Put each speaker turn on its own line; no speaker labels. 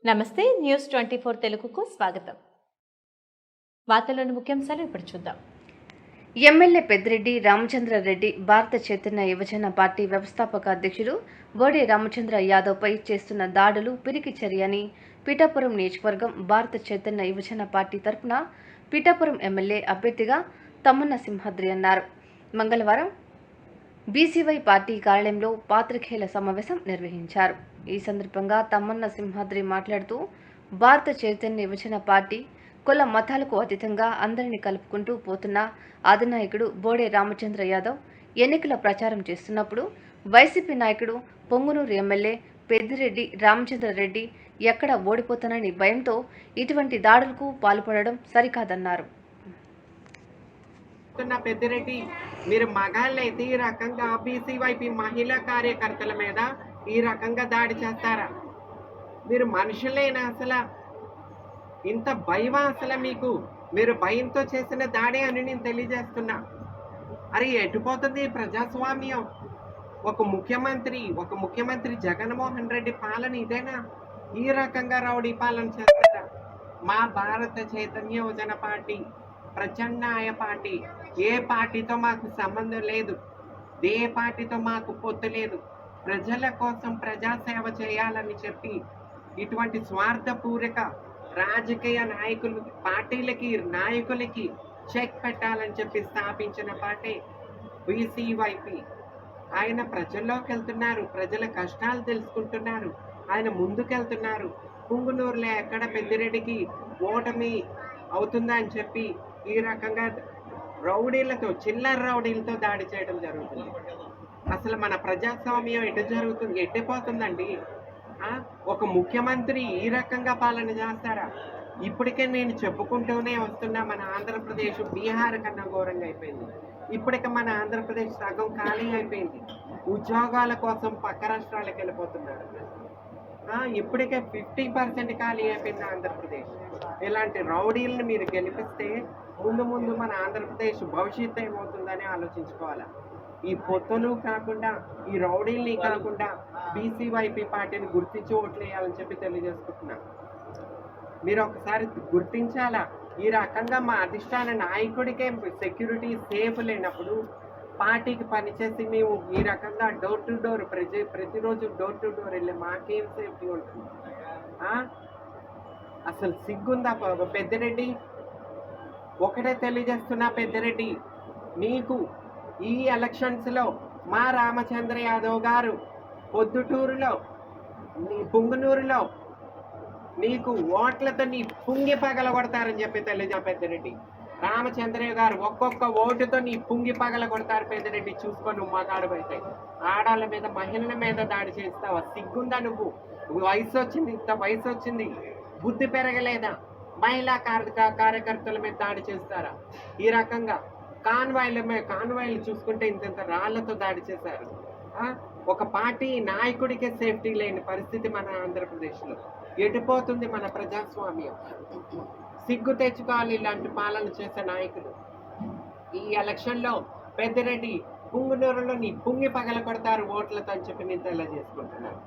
నమస్తే న్యూస్ 24 తెలుగుకు స్వాగతం. వార్తల్లోని ముఖ్యాంశాలు ఇప్పుడు చూద్దాం.
ఎమ్మెల్యే పెద్దిరెడ్డి రామచంద్రారెడ్డి భారత చైతన్య యువజన పార్టీ వ్యవస్థాపక అధ్యక్షుడు బోడే రామచంద్ర యాదవ్పై చేస్తున్న దాడులు పిరికి చర్య అని పిఠాపురం నియోజకవర్గం భారత చైతన్య యువజన పార్టీ తరపున పిఠాపురం ఎమ్మెల్యే అభ్యర్థిగా తమ్మన్న సింహాద్రి అన్నారు. మంగళవారం బీసీవై పార్టీ కార్యాలయంలో పాత్రికేయుల సమావేశం నిర్వహించారు. ఈ సందర్భంగా తమ్మన్న సింహాద్రి మాట్లాడుతూ భారత చైతన్య యువజన పార్టీ కుల మతాలకు అతీతంగా అందరినీ కలుపుకుంటూ పోతున్న అధినాయకుడు బోడే రామచంద్ర యాదవ్ ఎన్నికల ప్రచారం చేస్తున్నప్పుడు వైసీపీ నాయకుడు పొంగునూరు ఎమ్మెల్యే పెద్దిరెడ్డి రామచంద్రారెడ్డి ఎక్కడ ఓడిపోతానని భయంతో ఇటువంటి దాడులకు పాల్పడడం సరికాదన్నారు.
పెద్దిరెడ్డి మీరు మగాళ్ళైతే ఈ రకంగా బీసీవైపీ మహిళా కార్యకర్తల మీద ఈ రకంగా దాడి చేస్తారా? మీరు మనుషులైనా అసలు ఇంత భయమా అసలు మీకు? మీరు భయంతో చేసిన దాడి అని నేను తెలియజేస్తున్నా. అరే ఎటుపోతుంది ప్రజాస్వామ్యం? ఒక ముఖ్యమంత్రి జగన్మోహన్ రెడ్డి పాలన ఇదేనా? ఈ రకంగా రౌడీ పాలన చేస్తారా? మా భారత చైతన్య యువజన పార్టీ ప్రత్యామ్నాయ పార్టీ, ఏ పార్టీతో మాకు సంబంధం లేదు, ఏ పార్టీతో మాకు పొత్తు లేదు. ప్రజల కోసం ప్రజాసేవ చేయాలని చెప్పి ఇటువంటి స్వార్థపూరిక రాజకీయ నాయకులకి చెక్ పెట్టాలని చెప్పి స్థాపించిన పార్టీ బీసీవైపీ. ఆయన ప్రజల్లోకి వెళ్తున్నారు, ప్రజల కష్టాలు తెలుసుకుంటున్నారు, ఆయన ముందుకెళ్తున్నారు. పుంగునూరులో ఎక్కడ పెద్దిరెడ్డికి ఓటమి అవుతుందా అని చెప్పి ఈ రకంగా చిల్లర రౌడీలతో దాడి చేయడం జరుగుతుంది. అసలు మన ప్రజాస్వామ్యం ఎట్టిపోతుందండి? ఒక ముఖ్యమంత్రి ఈ రకంగా పాలన చేస్తారా? ఇప్పటికే నేను చెప్పుకుంటూనే వస్తున్నా, మన ఆంధ్రప్రదేశ్ బీహార్ కన్నా ఘోరంగా అయిపోయింది. ఇప్పటికే మన ఆంధ్రప్రదేశ్ సగం ఖాళీ అయిపోయింది. ఉద్యోగాల కోసం పక్క రాష్ట్రాలకు వెళ్ళిపోతున్నారు. ఇప్పటికే 50% ఖాళీ అయిపోయింది ఆంధ్రప్రదేశ్. ఇలాంటి రౌడీలను మీరు గెలిపిస్తే ముందు మన ఆంధ్రప్రదేశ్ భవిష్యత్తు ఏమవుతుందని ఆలోచించుకోవాలి. ఈ పొత్తులు కాకుండా, ఈ రౌడీల్ని కాకుండా బీసీవైపీ పార్టీని గుర్తించి ఓట్లు వేయాలని చెప్పి తెలియజేసుకుంటున్నా. మీరు ఒకసారి గుర్తించాలా? ఈ రకంగా మా అధిష్టాన నాయకుడికే సెక్యూరిటీ సేఫ్ లేనప్పుడు పార్టీకి పనిచేసి మేము ఈ రకంగా డోర్ టు డోర్ ప్రతిరోజు డోర్ టు డోర్ వెళ్ళి మాకేం సేఫ్టీ ఉంటుంది? అసలు సిగ్గుందా పెద్దిరెడ్డి? ఒకటే తెలియజేస్తున్నా పెద్దిరెడ్డి, నీకు ఈ ఎలక్షన్స్లో మా రామచంద్ర యాదవ్ గారు పొద్దుటూరులో పుంగునూరులో నీకు ఓట్లతో నీ పుంగి పగల కొడతారని చెప్పి తెలియజా పెద్దిరెడ్డి. రామచంద్రయ్య గారు ఒక్కొక్క ఓటుతో నీ పుంగి పగల కొడతారు పెద్దిరెడ్డి. చూసుకొని నువ్వు మగాడు అయితే ఆడాళ్ళ మీద మహిళల మీద దాడి చేస్తావా? సిగ్గుందా నువ్వు? వయసు వచ్చింది, ఇంత వయసు వచ్చింది, బుద్ధి పెరగలేదా? మహిళా కార్యకర్తల మీద దాడి చేస్తారా? ఈ రకంగా కాన్వాయిలు చూసుకుంటే ఇంత రాళ్లతో దాడి చేశారు. ఒక పార్టీ నాయకుడికే సేఫ్టీ లేని పరిస్థితి మన ఆంధ్రప్రదేశ్లో. ఎటుపోతుంది మన ప్రజాస్వామ్యం? సిగ్గు తెచ్చుకోవాలి ఇలాంటి పాలన చేసే నాయకులు. ఈ ఎలక్షన్లో పెద్దిరెడ్డి పుంగునూరులో నీ పుంగి పగల కొడతారు ఓట్లతో అని చెప్పి నేను తెలియజేసుకుంటున్నాను.